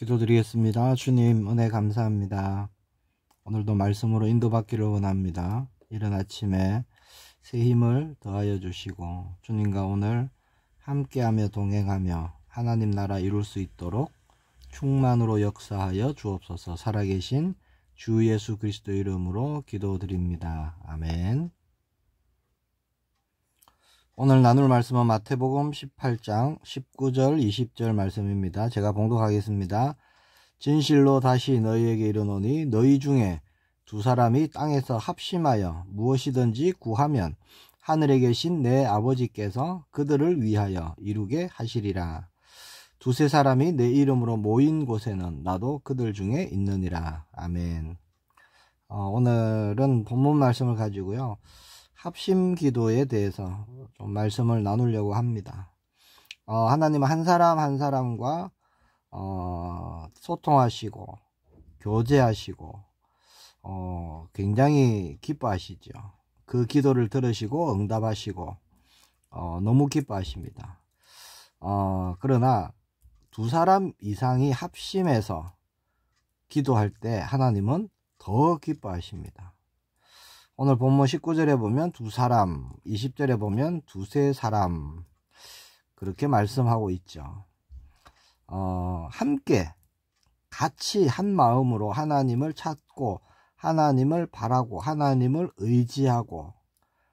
기도드리겠습니다. 주님 은혜 감사합니다. 오늘도 말씀으로 인도받기를 원합니다. 이른 아침에 새 힘을 더하여 주시고 주님과 오늘 함께하며 동행하며 하나님 나라 이룰 수 있도록 충만으로 역사하여 주옵소서. 살아계신 주 예수 그리스도 이름으로 기도드립니다. 아멘. 오늘 나눌 말씀은 마태복음 18장 19절 20절 말씀입니다. 제가 봉독하겠습니다. 진실로 다시 너희에게 이르노니 너희 중에 두 사람이 땅에서 합심하여 무엇이든지 구하면 하늘에 계신 내 아버지께서 그들을 위하여 이루게 하시리라. 두세 사람이 내 이름으로 모인 곳에는 나도 그들 중에 있느니라. 아멘. 오늘은 본문 말씀을 가지고요, 합심 기도에 대해서 좀 말씀을 나누려고 합니다. 하나님은 한 사람 한 사람과 소통하시고 교제하시고 굉장히 기뻐하시죠. 그 기도를 들으시고 응답하시고 너무 기뻐하십니다. 그러나 두 사람 이상이 합심해서 기도할 때 하나님은 더 기뻐하십니다. 오늘 본문 19절에 보면 두 사람, 20절에 보면 두세 사람, 그렇게 말씀하고 있죠. 함께 같이 한 마음으로 하나님을 찾고 하나님을 바라고 하나님을 의지하고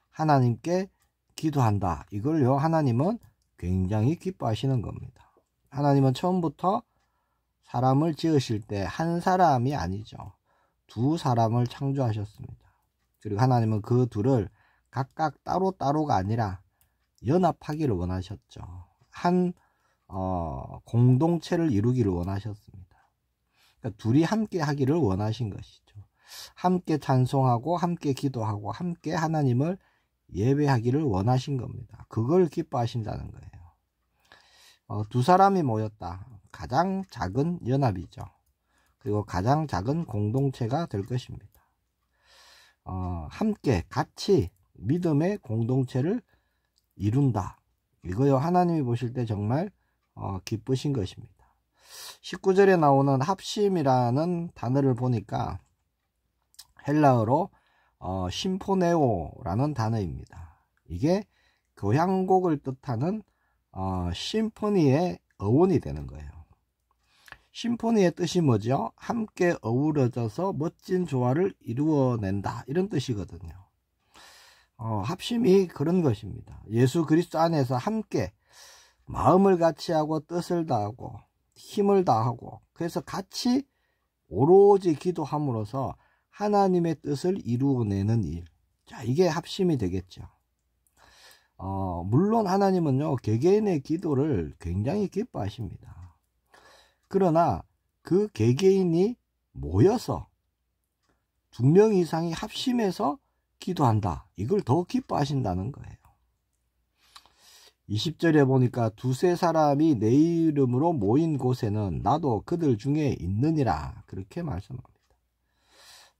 하나님께 기도한다. 이걸요, 하나님은 굉장히 기뻐하시는 겁니다. 하나님은 처음부터 사람을 지으실 때 한 사람이 아니죠. 두 사람을 창조하셨습니다. 그리고 하나님은 그 둘을 각각 따로따로가 아니라 연합하기를 원하셨죠. 한 공동체를 이루기를 원하셨습니다. 그러니까 둘이 함께 하기를 원하신 것이죠. 함께 찬송하고 함께 기도하고 함께 하나님을 예배하기를 원하신 겁니다. 그걸 기뻐하신다는 거예요. 두 사람이 모였다. 가장 작은 연합이죠. 그리고 가장 작은 공동체가 될 것입니다. 함께 같이 믿음의 공동체를 이룬다. 이거요, 하나님이 보실 때 정말 기쁘신 것입니다. 19절에 나오는 합심이라는 단어를 보니까 헬라어로 심포네오라는 단어입니다. 이게 교향곡을 뜻하는 심포니의 어원이 되는 거예요. 심포니의 뜻이 뭐죠? 함께 어우러져서 멋진 조화를 이루어낸다, 이런 뜻이거든요. 합심이 그런 것입니다. 예수 그리스도 안에서 함께 마음을 같이 하고 뜻을 다하고 힘을 다하고, 그래서 같이 오로지 기도함으로써 하나님의 뜻을 이루어내는 일. 자, 이게 합심이 되겠죠. 물론 하나님은요, 개개인의 기도를 굉장히 기뻐하십니다. 그러나 그 개개인이 모여서 두 명 이상이 합심해서 기도한다. 이걸 더 기뻐하신다는 거예요. 20절에 보니까 두세 사람이 내 이름으로 모인 곳에는 나도 그들 중에 있느니라. 그렇게 말씀합니다.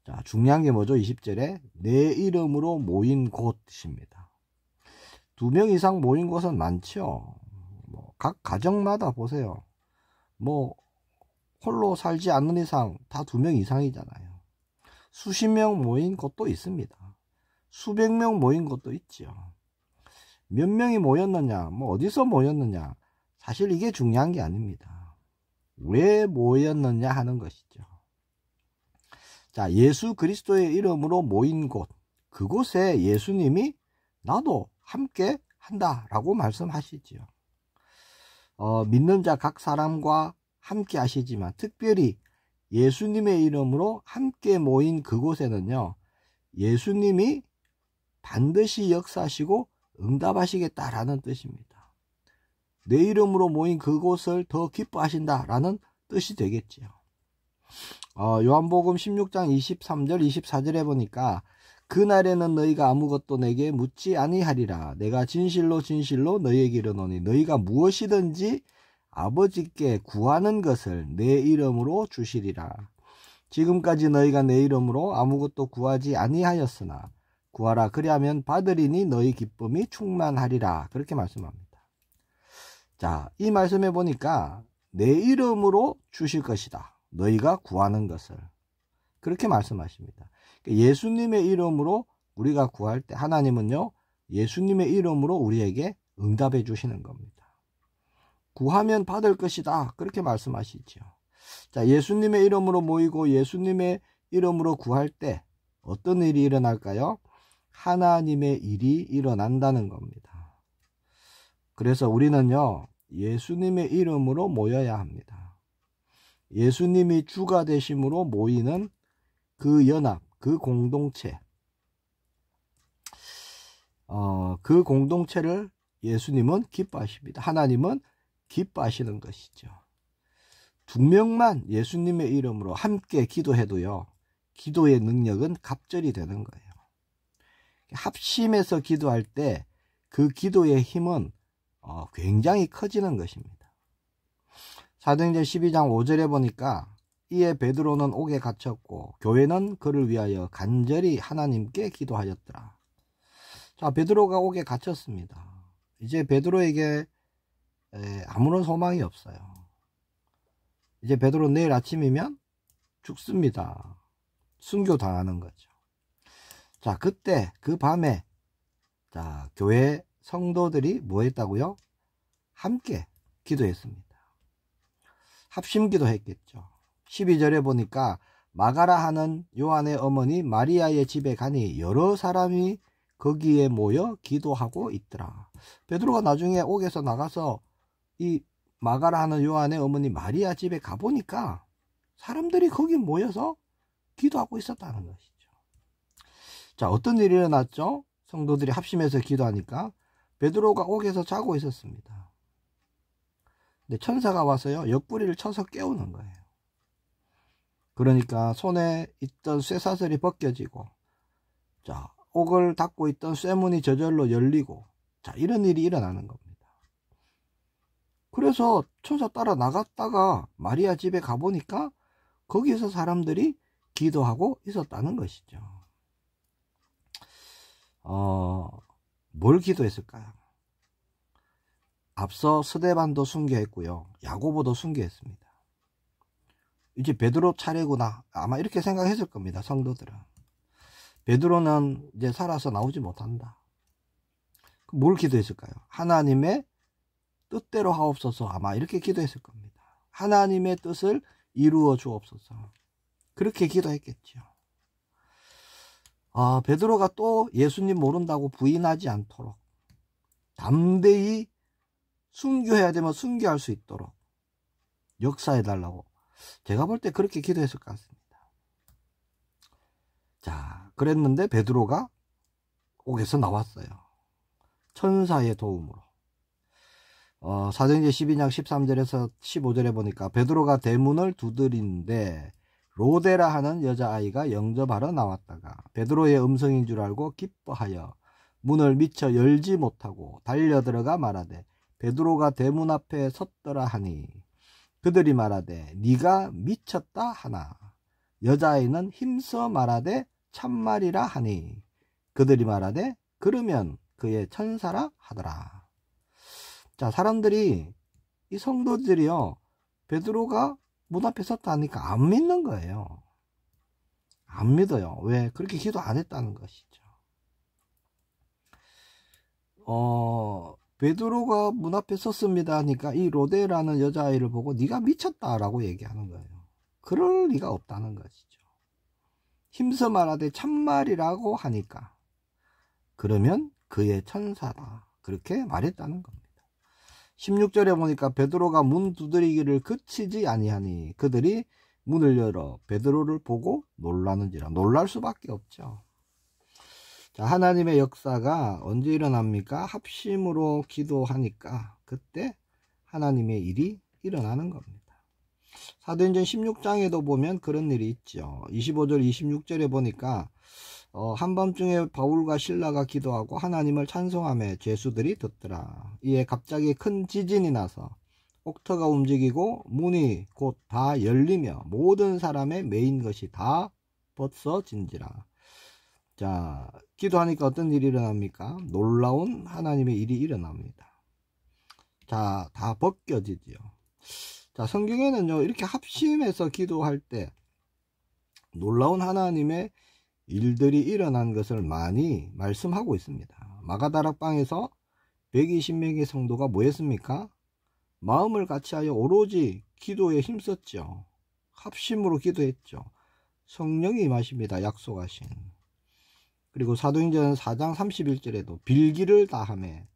자, 중요한 게 뭐죠? 20절에 내 이름으로 모인 곳입니다. 두 명 이상 모인 곳은 많죠. 각 가정마다 보세요. 홀로 살지 않는 이상 다 두 명 이상이잖아요. 수십 명 모인 곳도 있습니다. 수백 명 모인 곳도 있죠. 몇 명이 모였느냐, 어디서 모였느냐, 사실 이게 중요한 게 아닙니다. 왜 모였느냐 하는 것이죠. 자, 예수 그리스도의 이름으로 모인 곳, 그곳에 예수님이 나도 함께 한다라고 말씀하시지요. 믿는 자 각 사람과 함께 하시지만 특별히 예수님의 이름으로 함께 모인 그곳에는요, 예수님이 반드시 역사하시고 응답하시겠다라는 뜻입니다. 내 이름으로 모인 그곳을 더 기뻐하신다라는 뜻이 되겠지요. 요한복음 16장 23절 24절에 보니까 그날에는 너희가 아무것도 내게 묻지 아니하리라. 내가 진실로 진실로 너희에게 이르노니 너희가 무엇이든지 아버지께 구하는 것을 내 이름으로 주시리라. 지금까지 너희가 내 이름으로 아무것도 구하지 아니하였으나 구하라. 그리하면 받으리니 너희 기쁨이 충만하리라. 그렇게 말씀합니다. 자, 이 말씀에 보니까 내 이름으로 주실 것이다. 너희가 구하는 것을. 그렇게 말씀하십니다. 예수님의 이름으로 우리가 구할 때 하나님은요, 예수님의 이름으로 우리에게 응답해 주시는 겁니다. 구하면 받을 것이다. 그렇게 말씀하시죠. 자, 예수님의 이름으로 모이고 예수님의 이름으로 구할 때 어떤 일이 일어날까요? 하나님의 일이 일어난다는 겁니다. 그래서 우리는요, 예수님의 이름으로 모여야 합니다. 예수님이 주가 되심으로 모이는 그 연합, 그 공동체, 그 공동체를 예수님은 기뻐하십니다. 하나님은 기뻐하시는 것이죠. 2명만 예수님의 이름으로 함께 기도해도요, 기도의 능력은 갑절이 되는 거예요. 합심해서 기도할 때 그 기도의 힘은 굉장히 커지는 것입니다. 사도행전 12장 5절에 보니까 이에 베드로는 옥에 갇혔고 교회는 그를 위하여 간절히 하나님께 기도하였더라. 자, 베드로가 옥에 갇혔습니다. 이제 베드로에게 아무런 소망이 없어요. 이제 베드로 내일 아침이면 죽습니다. 순교당하는 거죠. 자, 그때 그 밤에 자, 교회 성도들이 뭐 했다고요? 함께 기도했습니다. 합심 기도했겠죠. 12절에 보니까 마가라 하는 요한의 어머니 마리아의 집에 가니 여러 사람이 거기에 모여 기도하고 있더라. 베드로가 나중에 옥에서 나가서 이 마가라 하는 요한의 어머니 마리아 집에 가보니까 사람들이 거기 모여서 기도하고 있었다는 것이죠. 자, 어떤 일이 일어났죠? 성도들이 합심해서 기도하니까 베드로가 옥에서 자고 있었습니다. 근데 천사가 와서요, 옆구리를 쳐서 깨우는 거예요. 그러니까 손에 있던 쇠사슬이 벗겨지고, 자, 옥을 닫고 있던 쇠문이 저절로 열리고, 자, 이런 일이 일어나는 겁니다. 그래서 천사 따라 나갔다가 마리아 집에 가보니까 거기서 사람들이 기도하고 있었다는 것이죠. 뭘 기도했을까요? 앞서 스데반도 순교했고요, 야고보도 순교했습니다. 이제 베드로 차례구나, 아마 이렇게 생각했을 겁니다. 성도들은 베드로는 이제 살아서 나오지 못한다. 뭘 기도했을까요? 하나님의 뜻대로 하옵소서, 아마 이렇게 기도했을 겁니다. 하나님의 뜻을 이루어 주옵소서, 그렇게 기도했겠죠. 베드로가 또 예수님 모른다고 부인하지 않도록 담대히 순교해야 되면 순교할 수 있도록 역사해달라고, 제가 볼 때 그렇게 기도했을 것 같습니다. 자, 그랬는데 베드로가 옥에서 나왔어요. 천사의 도움으로. 사도행전 12장 13절에서 15절에 보니까 베드로가 대문을 두드리는데 로데라 하는 여자아이가 영접하러 나왔다가 베드로의 음성인 줄 알고 기뻐하여 문을 미처 열지 못하고 달려들어가 말하되 베드로가 대문 앞에 섰더라 하니 그들이 말하되 네가 미쳤다 하나 여자아이는 힘써 말하되 참말이라 하니 그들이 말하되 그러면 그의 천사라 하더라. 자, 사람들이, 이 성도들이요, 베드로가 문 앞에 섰다 하니까 안 믿는 거예요. 안 믿어요. 왜? 그렇게 기도 안 했다는 것이죠. 베드로가 문 앞에 섰습니다 하니까 이 로데라는 여자아이를 보고 네가 미쳤다라고 얘기하는 거예요. 그럴 리가 없다는 것이죠. 힘써 말하되 참말이라고 하니까 그러면 그의 천사다, 그렇게 말했다는 겁니다. 16절에 보니까 베드로가 문 두드리기를 그치지 아니하니 그들이 문을 열어 베드로를 보고 놀라는지라. 놀랄 수밖에 없죠. 자, 하나님의 역사가 언제 일어납니까? 합심으로 기도하니까 그때 하나님의 일이 일어나는 겁니다. 사도행전 16장에도 보면 그런 일이 있죠. 25절 26절에 보니까 한밤중에 바울과 실라가 기도하고 하나님을 찬송하며 죄수들이 듣더라. 이에 갑자기 큰 지진이 나서 옥터가 움직이고 문이 곧 다 열리며 모든 사람의 매인 것이 다 벗어진지라. 자, 기도하니까 어떤 일이 일어납니까? 놀라운 하나님의 일이 일어납니다. 자, 다 벗겨지지요. 자, 성경에는요, 이렇게 합심해서 기도할 때 놀라운 하나님의 일들이 일어난 것을 많이 말씀하고 있습니다. 마가다락방에서 120명의 성도가 뭐 했습니까? 마음을 같이하여 오로지 기도에 힘썼죠. 합심으로 기도했죠. 성령이 임하십니다. 약속하신. 그리고 사도행전 4장 31절에도 빌기를 다하며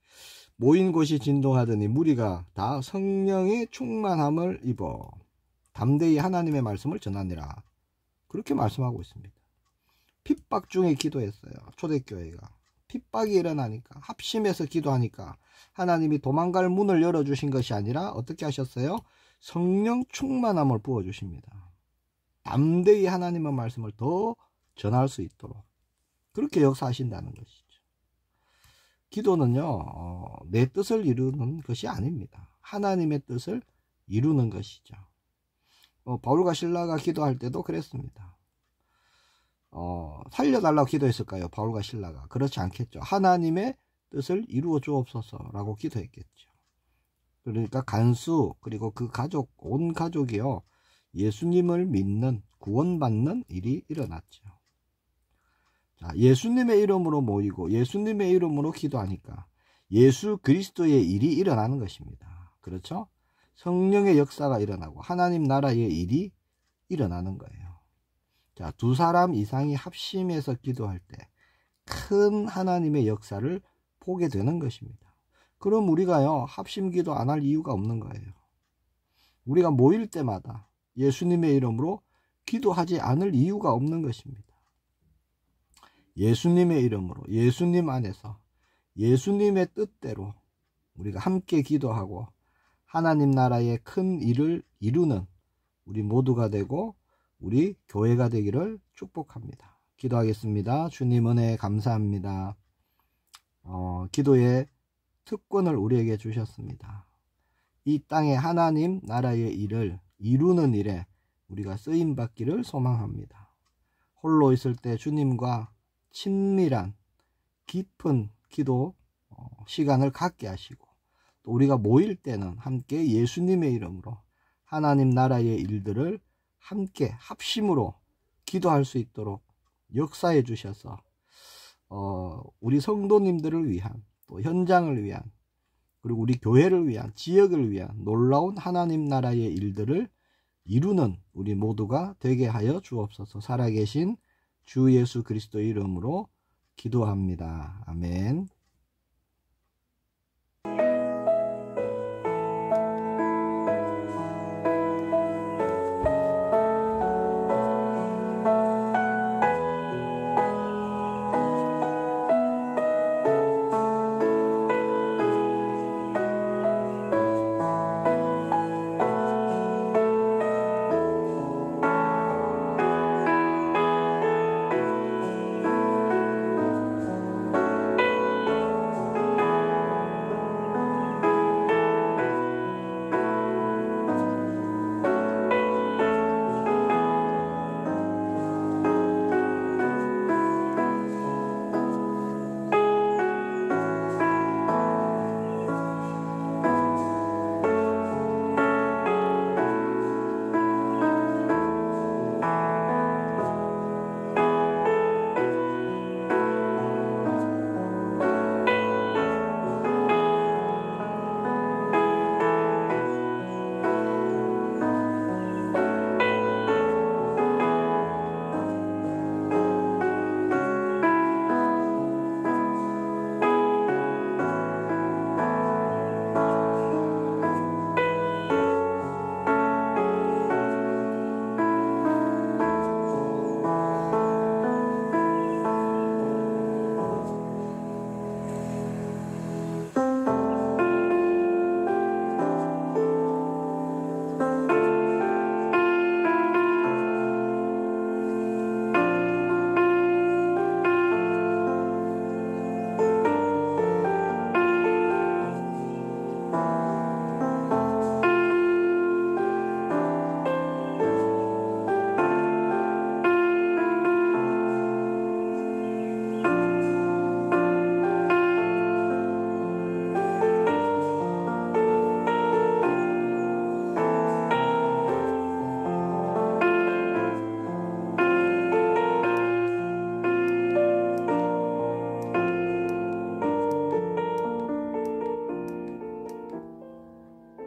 모인 곳이 진동하더니 무리가 다 성령의 충만함을 입어 담대히 하나님의 말씀을 전하니라. 그렇게 말씀하고 있습니다. 핍박 중에 기도했어요. 초대교회가. 핍박이 일어나니까, 합심해서 기도하니까 하나님이 도망갈 문을 열어주신 것이 아니라 어떻게 하셨어요? 성령 충만함을 부어주십니다. 담대히 하나님의 말씀을 더 전할 수 있도록 그렇게 역사하신다는 것이죠. 기도는요, 내 뜻을 이루는 것이 아닙니다. 하나님의 뜻을 이루는 것이죠. 바울과 실라가 기도할 때도 그랬습니다. 살려달라고 기도했을까요? 바울과 실라가. 그렇지 않겠죠. 하나님의 뜻을 이루어 주옵소서 라고 기도했겠죠. 그러니까 간수 그리고 그 가족, 온 가족이요, 예수님을 믿는, 구원받는 일이 일어났죠. 자, 예수님의 이름으로 모이고 예수님의 이름으로 기도하니까 예수 그리스도의 일이 일어나는 것입니다. 그렇죠? 성령의 역사가 일어나고 하나님 나라의 일이 일어나는 거예요. 자, 두 사람 이상이 합심해서 기도할 때 큰 하나님의 역사를 보게 되는 것입니다. 그럼 우리가요, 합심 기도 안 할 이유가 없는 거예요. 우리가 모일 때마다 예수님의 이름으로 기도하지 않을 이유가 없는 것입니다. 예수님의 이름으로, 예수님 안에서 예수님의 뜻대로 우리가 함께 기도하고 하나님 나라의 큰 일을 이루는 우리 모두가 되고 우리 교회가 되기를 축복합니다. 기도하겠습니다. 주님 은혜 감사합니다. 기도의 특권을 우리에게 주셨습니다. 이 땅에 하나님 나라의 일을 이루는 일에 우리가 쓰임받기를 소망합니다. 홀로 있을 때 주님과 친밀한 깊은 기도 시간을 갖게 하시고, 또 우리가 모일 때는 함께 예수님의 이름으로 하나님 나라의 일들을 함께 합심으로 기도할 수 있도록 역사해 주셔서 우리 성도님들을 위한, 또 현장을 위한, 그리고 우리 교회를 위한, 지역을 위한 놀라운 하나님 나라의 일들을 이루는 우리 모두가 되게 하여 주옵소서. 살아계신 주 예수 그리스도의 이름으로 기도합니다. 아멘.